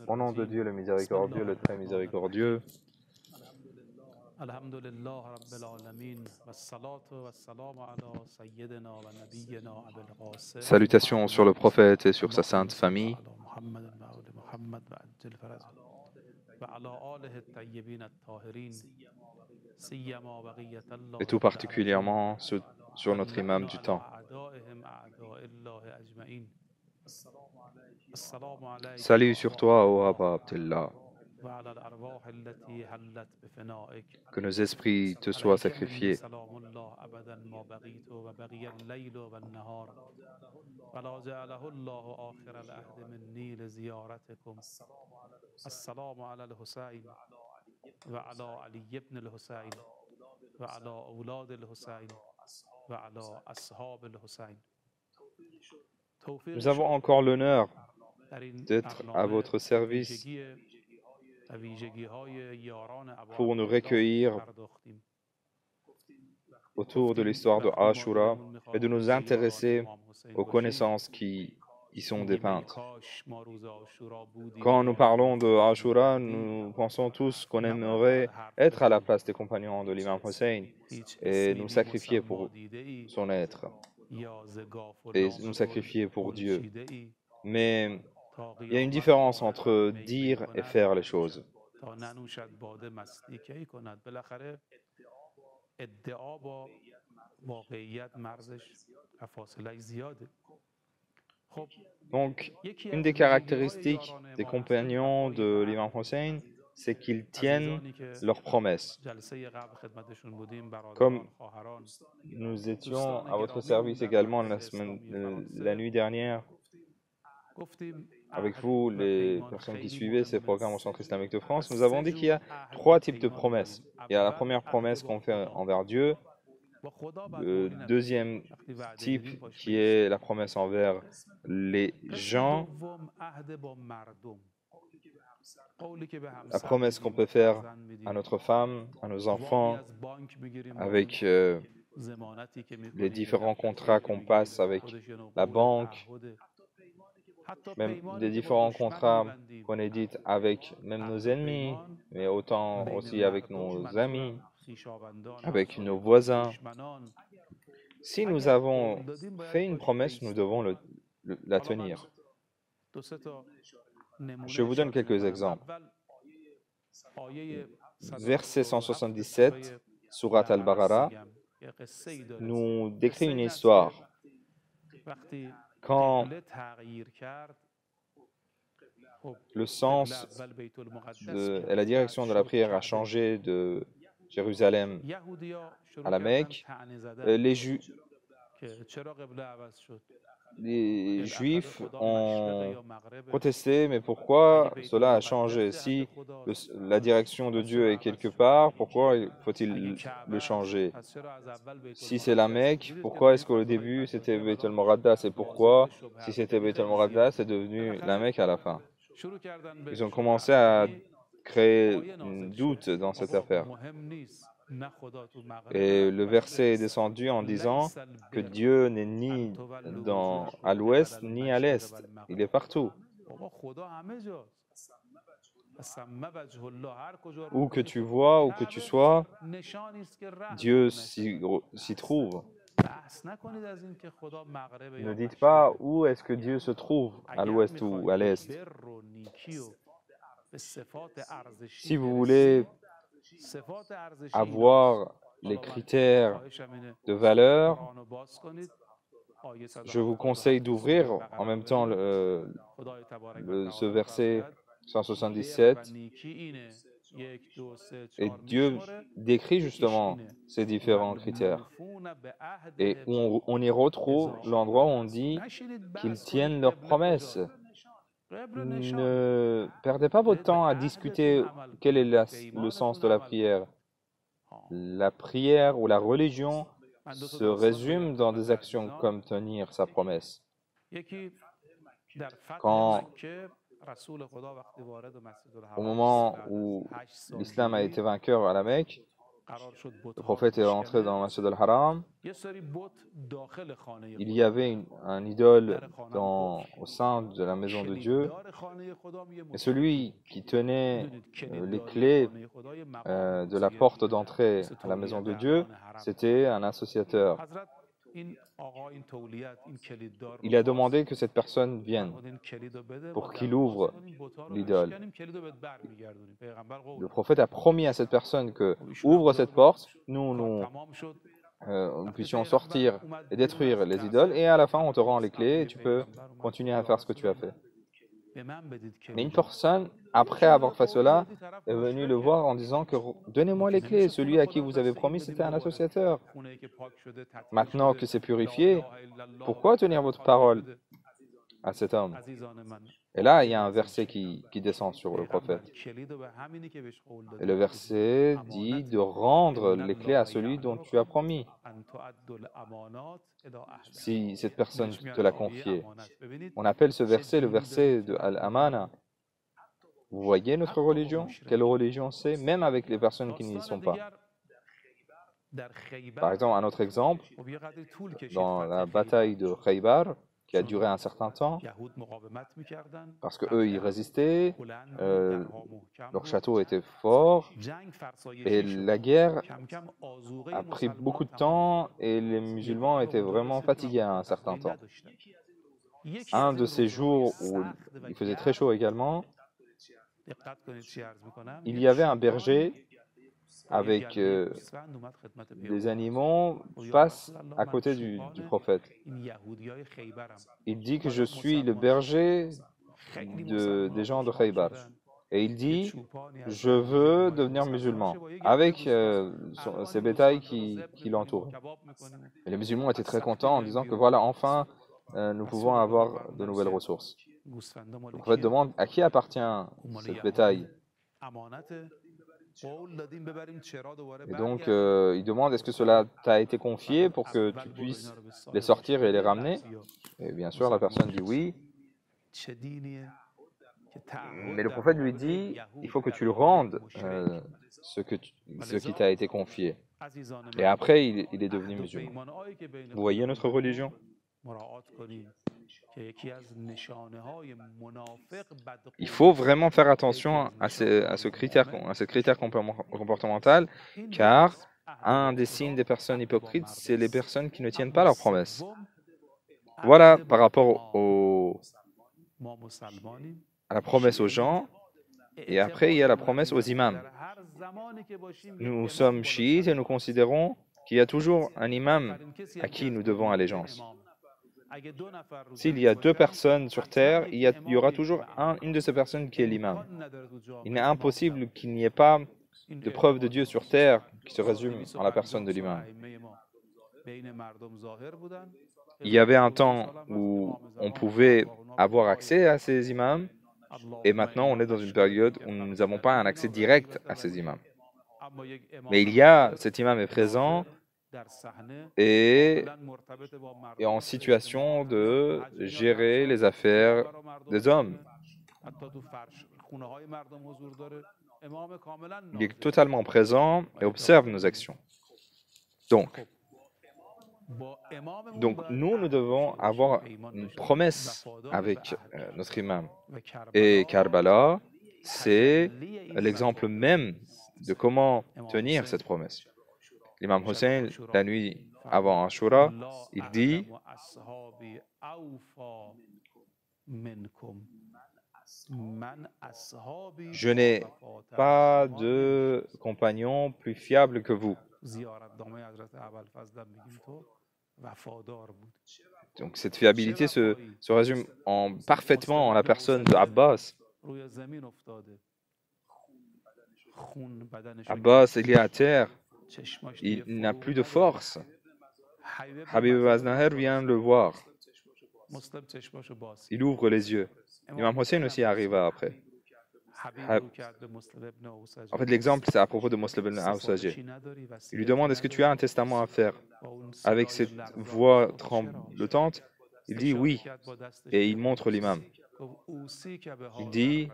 Au nom de Dieu le miséricordieux, le très miséricordieux. Salutations sur le prophète et sur sa sainte famille. Et tout particulièrement sur notre imam du temps. Salut sur toi, ô Abba Abdullah. Que nos esprits te soient sacrifiés. Nous avons encore l'honneur d'être à votre service pour nous recueillir autour de l'histoire de Ashura et de nous intéresser aux connaissances qui y sont dépeintes. Quand nous parlons de Ashura, nous pensons tous qu'on aimerait être à la place des compagnons de l'imam Hussein et nous sacrifier pour son être et nous sacrifier pour Dieu. Mais il y a une différence entre dire et faire les choses. Donc, une des caractéristiques des compagnons de l'imam Hussein, c'est qu'ils tiennent leurs promesses. Comme nous étions à votre service également la nuit dernière, avec vous, les personnes qui suivaient ces programmes au Centre islamique de France, nous avons dit qu'il y a 3 types de promesses. Il y a la première promesse qu'on fait envers Dieu, le deuxième type qui est la promesse envers les gens, la promesse qu'on peut faire à notre femme, à nos enfants, avec les différents contrats qu'on passe avec la banque, même des différents contrats qu'on édite avec même nos ennemis, mais autant aussi avec nos amis, avec nos voisins. Si nous avons fait une promesse, nous devons la tenir. Je vous donne quelques exemples. Verset 177, Surat al-Baqarah, nous décrit une histoire. Quand le sens et la direction de la prière a changé de Jérusalem à la Mecque, les Juifs ont protesté, mais pourquoi cela a changé? Si la direction de Dieu est quelque part, pourquoi faut-il le changer? Si c'est la Mecque, pourquoi est-ce qu'au début c'était Beit el-Moqaddas et pourquoi, si c'était Beit el-Moqaddas, c'est devenu la Mecque à la fin? Ils ont commencé à créer un doute dans cette affaire. Et le verset est descendu en disant que Dieu n'est ni à l'ouest ni à l'est. Il est partout. Où que tu vois, où que tu sois, Dieu s'y trouve. Ne dites pas où est-ce que Dieu se trouve, à l'ouest ou à l'est. Si vous voulez avoir les critères de valeur, je vous conseille d'ouvrir en même temps ce verset 177. Et Dieu décrit justement ces différents critères. Et on y retrouve l'endroit où on dit qu'ils tiennent leurs promesses. Ne perdez pas votre temps à discuter quel est le sens de la prière. La prière ou la religion se résume dans des actions comme tenir sa promesse. Au moment où l'islam a été vainqueur à la Mecque, le prophète est entré dans le Masjid al-Haram. Il y avait un idole au sein de la maison de Dieu. Et celui qui tenait les clés de la porte d'entrée à la maison de Dieu, c'était un associateur. Il a demandé que cette personne vienne pour qu'il ouvre l'idole. Le prophète a promis à cette personne que ouvre cette porte, nous puissions sortir et détruire les idoles, et à la fin on te rend les clés et tu peux continuer à faire ce que tu as fait. Mais une personne, après avoir fait cela, est venue le voir en disant que donnez-moi les clés, celui à qui vous avez promis c'était un associateur. Maintenant que c'est purifié, pourquoi tenir votre parole à cet homme? Et là, il y a un verset qui descend sur le prophète. Et le verset dit de rendre les clés à celui dont tu as promis. Si cette personne te l'a confié. On appelle ce verset le verset de Al-Amana. Vous voyez notre religion? Quelle religion c'est? Même avec les personnes qui n'y sont pas. Par exemple, un autre exemple, dans la bataille de Khaybar, qui a duré un certain temps, parce qu'eux, ils résistaient, leur château était fort, et la guerre a pris beaucoup de temps, et les musulmans étaient vraiment fatigués à un certain temps. Un de ces jours où il faisait très chaud également, il y avait un berger avec des animaux passe à côté du prophète. Il dit que je suis le berger des gens de Khaybar. Et il dit, je veux devenir musulman, avec ces bétails qui l'entourent. Et les musulmans étaient très contents en disant que voilà, enfin, nous pouvons avoir de nouvelles ressources. Le prophète demande, à qui appartient cette bétail? Et donc, il demande, est-ce que cela t'a été confié pour que tu puisses les sortir et les ramener? Et bien sûr, la personne dit oui. Mais le prophète lui dit, il faut que tu le rendes ce qui t'a été confié. Et après, il est devenu musulman. Vous voyez notre religion? Il faut vraiment faire attention à ce critère comportemental, car un des signes des personnes hypocrites, c'est les personnes qui ne tiennent pas leurs promesses. Voilà par rapport à la promesse aux gens, et après il y a la promesse aux imams. Nous sommes chiites et nous considérons qu'il y a toujours un imam à qui nous devons allégeance. S'il y a deux personnes sur terre, il y aura toujours une de ces personnes qui est l'imam. Il est impossible qu'il n'y ait pas de preuve de Dieu sur terre qui se résume en la personne de l'imam. Il y avait un temps où on pouvait avoir accès à ces imams, et maintenant on est dans une période où nous n'avons pas un accès direct à ces imams. Mais cet imam est présent et en situation de gérer les affaires des hommes. Il est totalement présent et observe nos actions. Donc nous devons avoir une promesse avec notre imam. Et Karbala, c'est l'exemple même de comment tenir cette promesse. L'imam Hussein, la nuit avant Ashura, il dit « Je n'ai pas de compagnon plus fiable que vous. » Donc cette fiabilité se résume parfaitement en la personne de Abbas. Abbas, il est à terre. Il n'a plus de force. Habib Aznahar vient le voir. Il ouvre les yeux. L'imam Hussein aussi arriva après. En fait, l'exemple, c'est à propos de Muslim ibn Awsaji. Il lui demande, est-ce que tu as un testament à faire? Avec cette voix tremblotante, il dit oui. Et il montre l'imam. Il dit,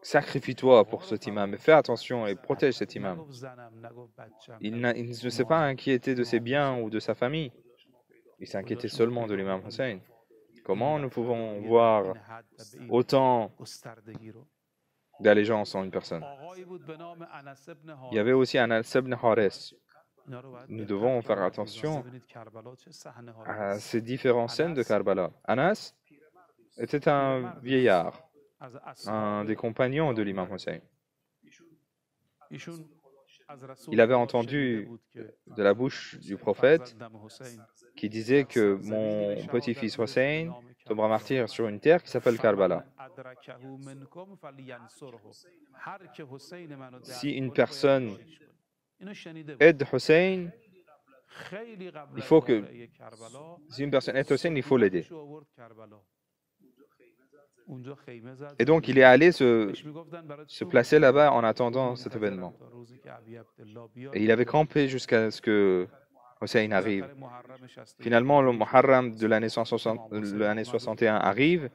sacrifie-toi pour cet imam et fais attention et protège cet imam. Il ne s'est pas inquiété de ses biens ou de sa famille. Il s'inquiétait seulement de l'imam Hussein. Comment nous pouvons voir autant d'allégeance en une personne? Il y avait aussi Anas ibn Haris. Nous devons faire attention à ces différentes scènes de Karbala. Anas était un vieillard, un des compagnons de l'imam Hussein. Il avait entendu de la bouche du prophète qui disait que mon petit-fils Hussein tombera martyr sur une terre qui s'appelle Karbala. Si une personne aide Hussein, il faut que, si une personne aide Hussein, il faut l'aider. Et donc, il est allé se placer là-bas en attendant cet événement. Et il avait campé jusqu'à ce que Hussein arrive. Finalement, le Muharram de l'année 61 arrive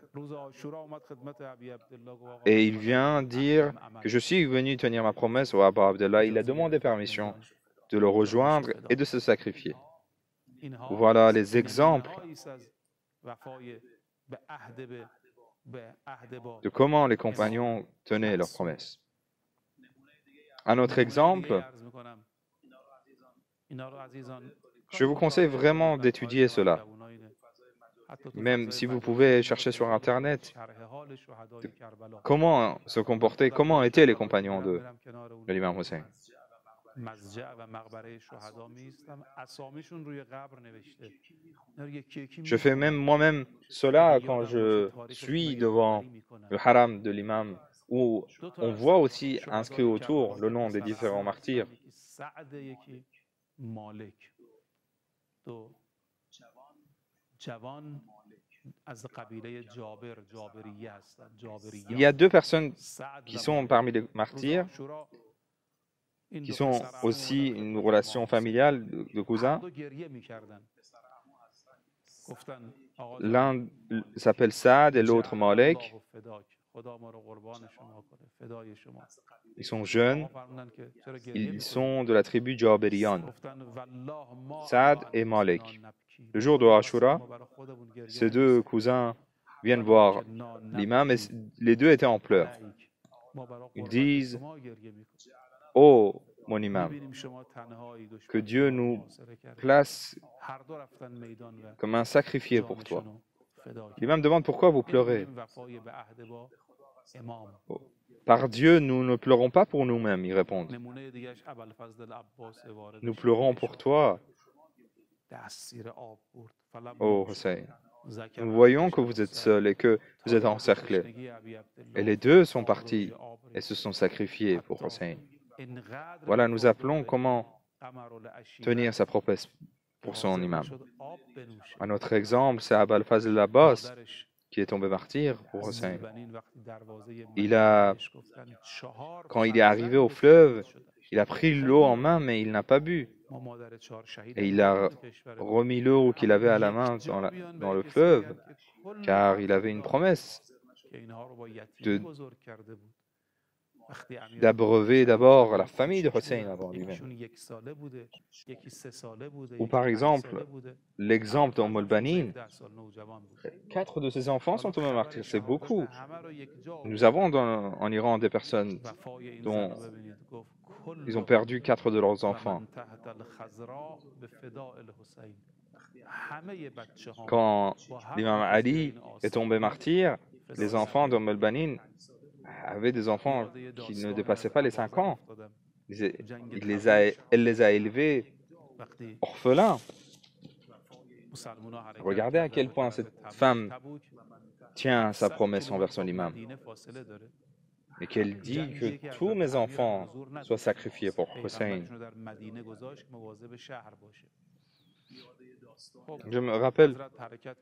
et il vient dire que je suis venu tenir ma promesse au Abu Abdallah. Il a demandé permission de le rejoindre et de se sacrifier. Voilà les exemples de comment les compagnons tenaient leurs promesses. Un autre exemple, je vous conseille vraiment d'étudier cela. Même si vous pouvez chercher sur Internet comment se comportaient, comment étaient les compagnons de l'imam Hussein. Je fais même moi-même cela quand je suis devant le haram de l'imam, où on voit aussi inscrit autour le nom des différents martyrs. Il y a deux personnes qui sont parmi les martyrs, qui sont aussi une relation familiale de cousins. L'un s'appelle Saad et l'autre Malek. Ils sont jeunes. Ils sont de la tribu Jaberiyan. Saad et Malek. Le jour de Ashura, ces deux cousins viennent voir l'imam et les deux étaient en pleurs. Ils disent: oh mon imam, que Dieu nous place comme un sacrifié pour toi. L'imam demande: pourquoi vous pleurez? Par Dieu, nous ne pleurons pas pour nous-mêmes, ils répondent. Nous pleurons pour toi, oh Hussein. Nous voyons que vous êtes seul et que vous êtes encerclés. Et les deux sont partis et se sont sacrifiés pour Hussein. Voilà, nous appelons comment tenir sa promesse pour son imam. Un autre exemple, c'est Abul Fazl al-Abbas, qui est tombé martyr pour Hussein. Quand il est arrivé au fleuve, il a pris l'eau en main, mais il n'a pas bu. Et il a remis l'eau qu'il avait à la main dans le fleuve, car il avait une promesse d'abreuver d'abord la famille de Hussein avant lui-même. Ou par exemple, l'exemple d'Umm al-Banin, 4 de ses enfants sont tombés martyrs, c'est beaucoup. Nous avons en Iran des personnes dont ils ont perdu 4 de leurs enfants. Quand l'imam Ali est tombé martyr, les enfants d'Umm al-Banin avaient des enfants qui ne dépassaient pas les 5 ans. Elle les a élevés orphelins. Regardez à quel point cette femme tient sa promesse envers son imam. Et qu'elle dit que tous mes enfants soient sacrifiés pour Hussein. Je me rappelle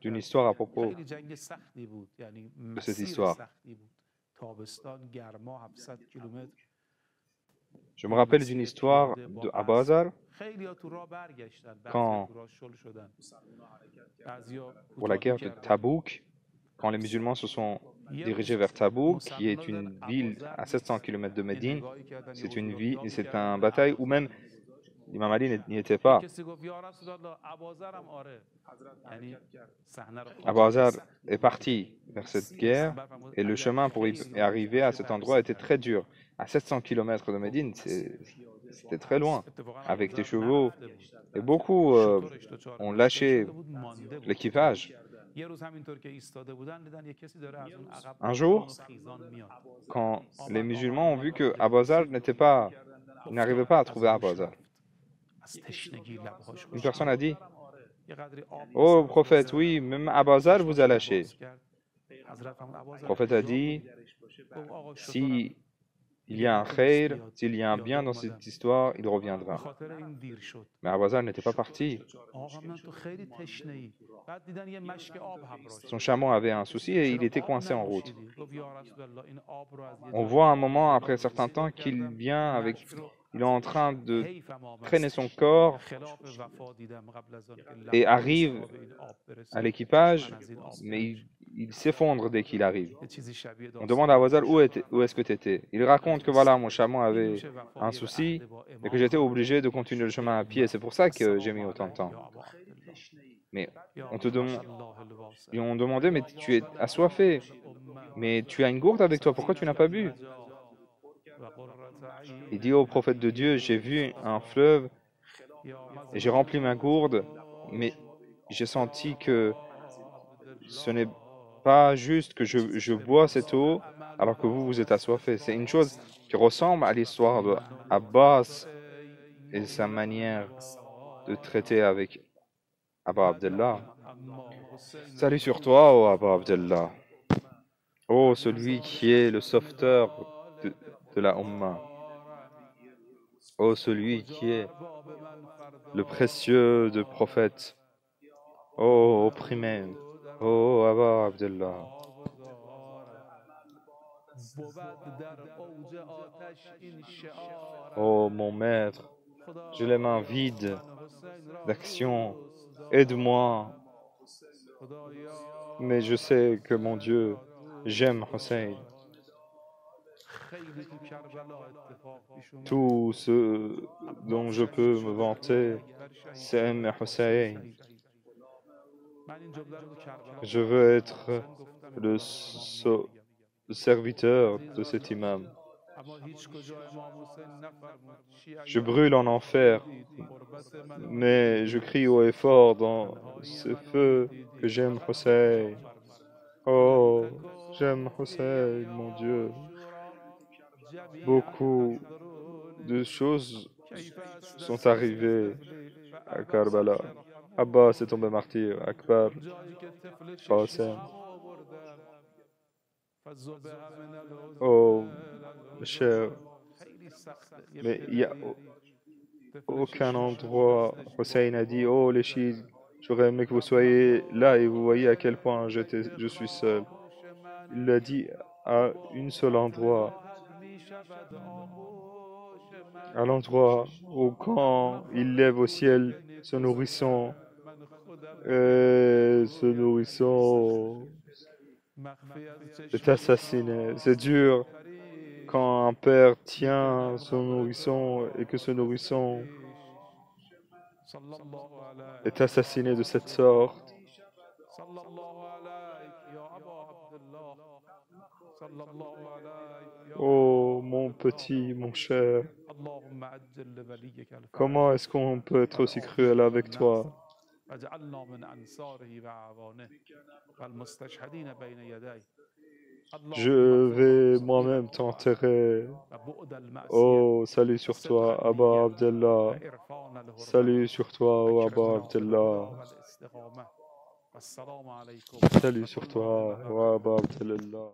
d'une histoire à propos de cette histoire. Je me rappelle d'une histoire de Abazar, quand, pour la guerre de Tabouk, quand les musulmans se sont dirigé vers Tabouk, qui est une ville à 700 km de Médine. C'est une bataille où même l'imam Ali n'y était pas. Abu Hazar est parti vers cette guerre et le chemin pour y arriver à cet endroit était très dur. À 700 km de Médine, c'était très loin, avec des chevaux. Et beaucoup ont lâché l'équipage. Un jour, quand les musulmans ont vu que Abu Hazar n'arrivait pas à trouver Abu Hazar, une personne a dit: oh prophète, oui, même Abu Hazar vous a lâché. Le prophète a dit: si il y a un khair, s'il y a un bien dans cette histoire, il reviendra. Mais Abu Hazar n'était pas parti. Son chameau avait un souci et il était coincé en route. On voit un moment, après un certain temps, qu'il vient avec... Il est en train de traîner son corps et arrive à l'équipage, mais il s'effondre dès qu'il arrive. On demande à Abu Hazar: où est-ce que tu étais? Il raconte que voilà, mon chameau avait un souci et que j'étais obligé de continuer le chemin à pied. C'est pour ça que j'ai mis autant de temps. Mais ils ont demandé: mais tu es assoiffé, mais tu as une gourde avec toi, pourquoi tu n'as pas bu? Il dit au prophète de Dieu: j'ai vu un fleuve et j'ai rempli ma gourde, mais j'ai senti que ce n'est pas juste que je bois cette eau alors que vous êtes assoiffé. C'est une chose qui ressemble à l'histoire de Abbas et sa manière de traiter avec Abu Abdallah. Salut sur toi, ô Abu Abdallah. Ô celui qui est le sauveteur de la Ummah. Ô celui qui est le précieux de prophète. Ô opprimé. Ô Abu Abdallah. Ô mon maître, j'ai les mains vides d'action. Aide-moi. Mais je sais que mon Dieu, j'aime Hussein. Tout ce dont je peux me vanter, c'est aimer Hussein. Je veux être le serviteur de cet imam. Je brûle en enfer, mais je crie haut et fort dans ce feu que j'aime Hussein. Oh, j'aime Hussein, mon Dieu. Beaucoup de choses sont arrivées à Karbala. Abbas est tombé martyr, Akbar, Qasim. Oh, cher, mais il n'y a aucun endroit. Hussein a dit: oh les chiites, j'aurais aimé que vous soyez là et vous voyez à quel point je suis seul. Il l'a dit à un seul endroit. À l'endroit où quand il lève au ciel ce nourrisson, et ce nourrisson est assassiné. C'est dur quand un père tient son nourrisson et que ce nourrisson est assassiné de cette sorte. Oh mon petit, mon cher, comment est-ce qu'on peut être aussi cruel avec toi? Je vais moi-même t'enterrer. Oh, salut sur toi, Abu Abdallah. Salut sur toi, oh Abu Abdallah. Salut sur toi, oh Abu Abdallah.